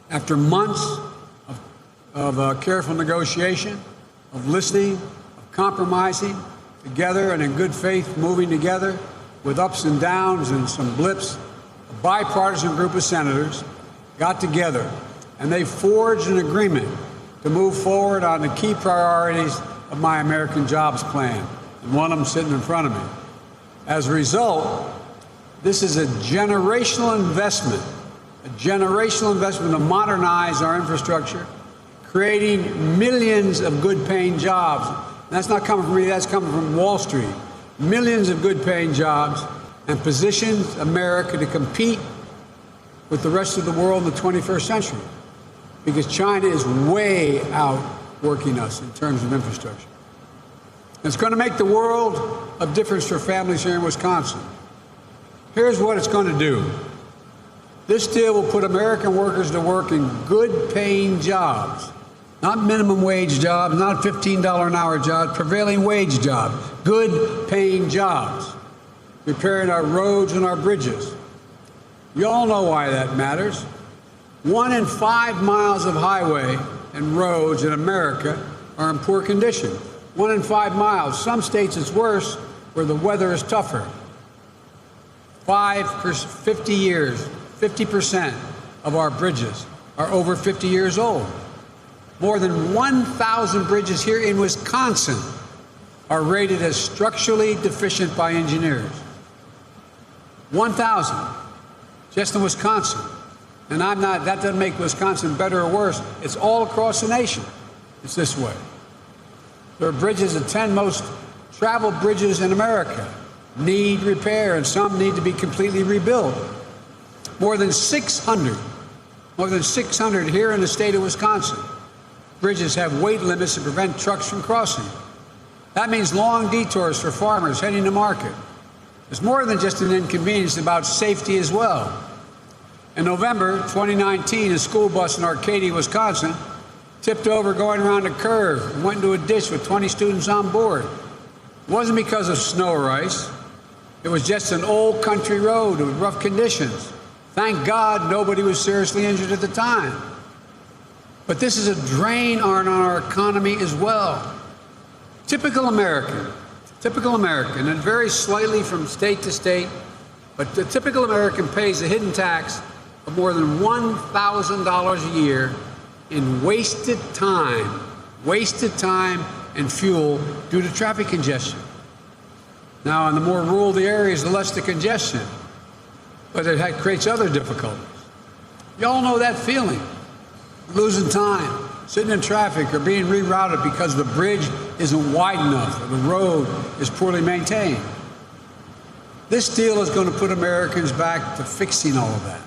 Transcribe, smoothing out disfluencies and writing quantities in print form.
After months of careful negotiation, of listening, of compromising together and in good faith moving together with ups and downs and some blips, a bipartisan group of senators got together and they forged an agreement to move forward on the key priorities of my American Jobs Plan, and one of them sitting in front of me. As a result, this is a generational investment to modernize our infrastructure, creating millions of good-paying jobs. And that's not coming from me, that's coming from Wall Street. Millions of good-paying jobs, and positions America to compete with the rest of the world in the 21st century. Because China is way outworking us in terms of infrastructure. And it's going to make the world of difference for families here in Wisconsin. Here's what it's going to do. This deal will put American workers to work in good-paying jobs, not minimum wage jobs, not $15 an hour jobs, prevailing wage jobs, good-paying jobs, repairing our roads and our bridges. You all know why that matters. 1 in 5 miles of highway and roads in America are in poor condition. 1 in 5 miles. Some states it's worse, where the weather is tougher. 50 years, 50% of our bridges are over 50 years old. More than 1,000 bridges here in Wisconsin are rated as structurally deficient by engineers. 1,000, just in Wisconsin. And that doesn't make Wisconsin better or worse. It's all across the nation. It's this way. There are bridges, the 10 most traveled bridges in America need repair, and some need to be completely rebuilt. More than 600 here in the state of Wisconsin. Bridges have weight limits to prevent trucks from crossing. That means long detours for farmers heading to market. It's more than just an inconvenience, it's about safety as well. In November 2019, a school bus in Arcadia, Wisconsin, tipped over going around a curve and went into a ditch with 20 students on board. It wasn't because of snow or ice. It was just an old country road with rough conditions. Thank God nobody was seriously injured at the time. But this is a drain on our economy as well. Typical American, and it varies slightly from state to state, but the typical American pays a hidden tax of more than $1,000 a year in wasted time and fuel due to traffic congestion. Now, in the more rural the areas, the less the congestion, but it creates other difficulties. You all know that feeling, losing time, sitting in traffic, or being rerouted because the bridge isn't wide enough or the road is poorly maintained. This deal is going to put Americans back to fixing all of that.